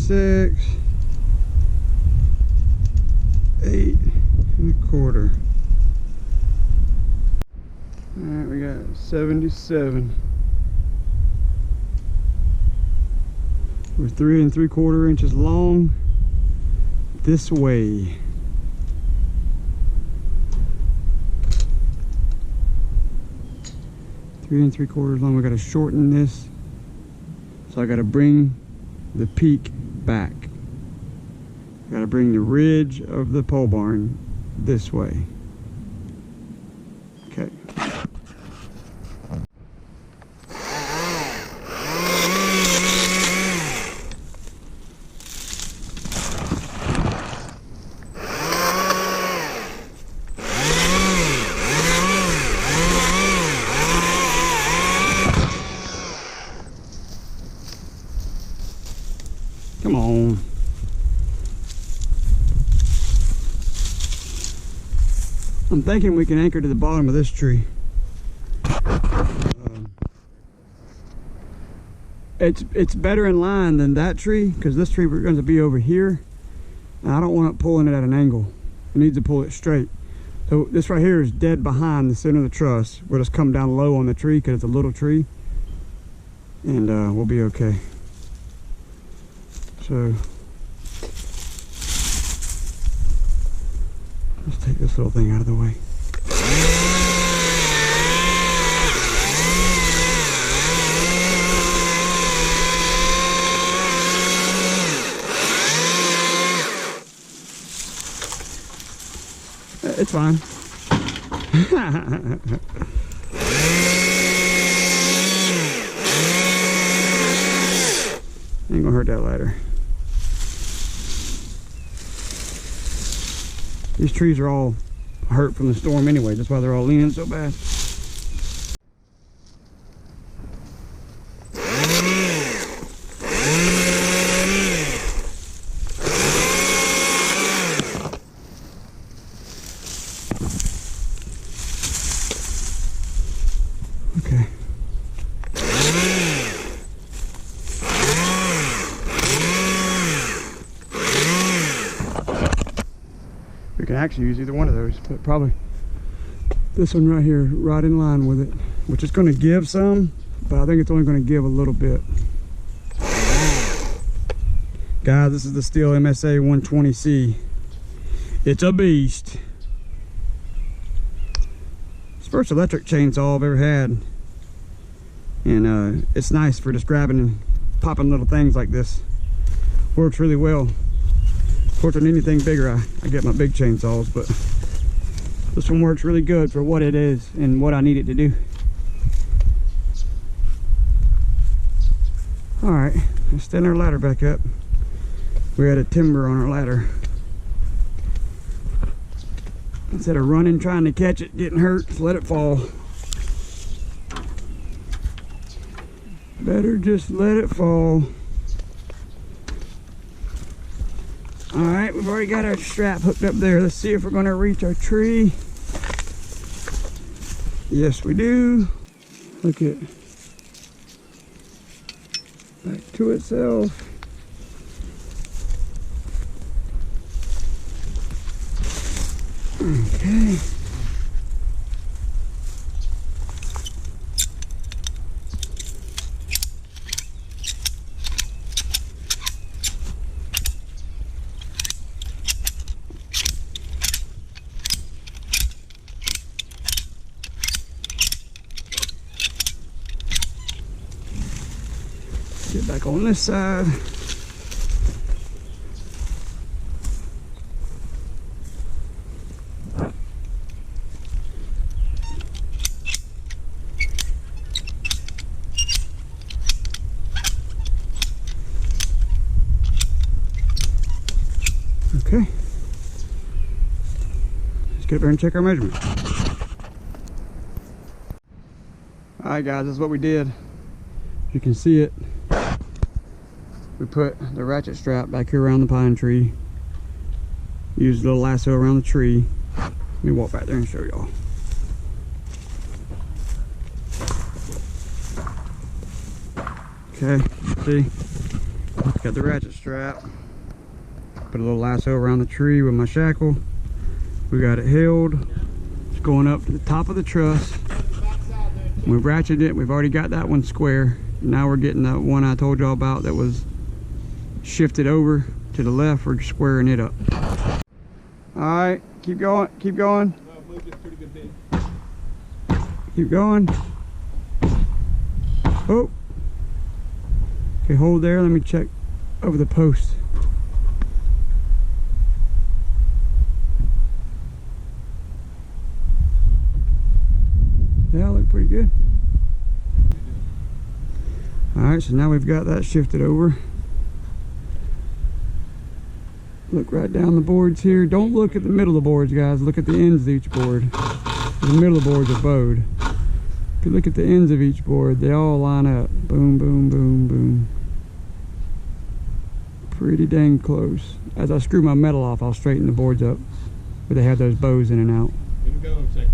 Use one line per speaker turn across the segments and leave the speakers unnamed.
76, 8 1/4. All right, we got 77. We're 3 3/4 inches long this way. Three 3/4 long. We got to shorten this, so I got to bring the peak back. I got to bring the ridge of the pole barn this way. Okay. Come on. I'm thinking we can anchor to the bottom of this tree. It's better in line than that tree, because this tree we're going to be over here, and I don't want it pulling it at an angle. It needs to pull it straight. So this right here is dead behind the center of the truss. We'll just come down low on the tree because it's a little tree, and we'll be okay. So let's take this little thing out of the way. It's fine. Ain't gonna hurt that ladder. These trees are all hurt from the storm anyway. That's why they're all leaning so bad. Okay. We can actually use either one of those, but probably this one right here, right in line with it, which is going to give some, but I think it's only going to give a little bit. Guys, this is the Stihl MSA 120C. It's a beast. It's the first electric chainsaw I've ever had, and it's nice for just grabbing and popping little things like this. Works really well. Of course, on anything bigger, I get my big chainsaws, but this one works really good for what it is and what I need it to do. All right, let's stand our ladder back up. We had a timber on our ladder. Instead of running, trying to catch it, getting hurt, just let it fall. Better just let it fall. All right, we've already got our strap hooked up there. Let's see if we're gonna reach our tree. Yes, we do. Look at, back to itself. Okay. Get back on this side. Okay. Let's get up there and check our measurements. Alright guys, this is what we did. You can see it. We put the ratchet strap back here around the pine tree. Used a little lasso around the tree. Let me walk back there and show y'all. Okay, see? Got the ratchet strap. Put a little lasso around the tree with my shackle. We got it held. It's going up to the top of the truss. We ratcheted it. We've already got that one square. Now we're getting that one I told y'all about that was shifted over to the left. We're squaring it up. All right, keep going, keep going. Keep going. Oh. Okay, hold there. Let me check over the post. That looked pretty good. All right, so now we've got that shifted over. Look right down the boards here. Don't look at the middle of the boards, guys. Look at the ends of each board. The middle of the boards are bowed. If you look at the ends of each board, they all line up. Boom, boom, boom, boom. Pretty dang close. As I screw my metal off, I'll straighten the boards up. But they have those bows in and out.
Let me go in a second.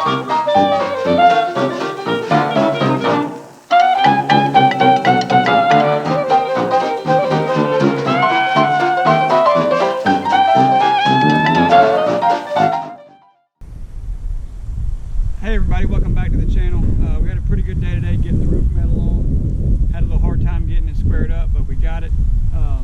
Hey everybody, welcome back to the channel. We had a pretty good day today getting the roof metal on. Had a little hard time getting it squared up, but we got it. I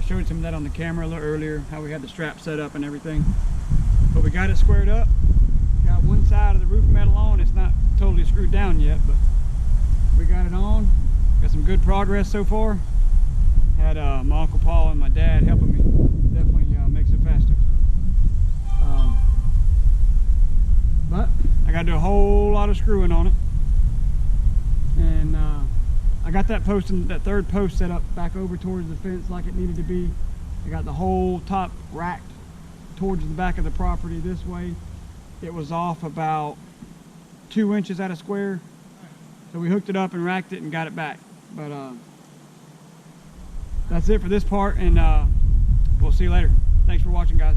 showed some of that on the camera a little earlier, how we had the strap set up and everything. But we got it squared up. Got one side of the roof metal on. It's not totally screwed down yet, but we got it on. Got some good progress so far. Had my Uncle Paul and my dad helping me. Definitely makes it faster. But I got to do a whole lot of screwing on it, and I got that post and that third post set up back over towards the fence like it needed to be. I got the whole top racked towards the back of the property this way. It was off about 2 inches at a square, so we hooked it up and racked it and got it back. But that's it for this part, and we'll see you later. Thanks for watching, guys.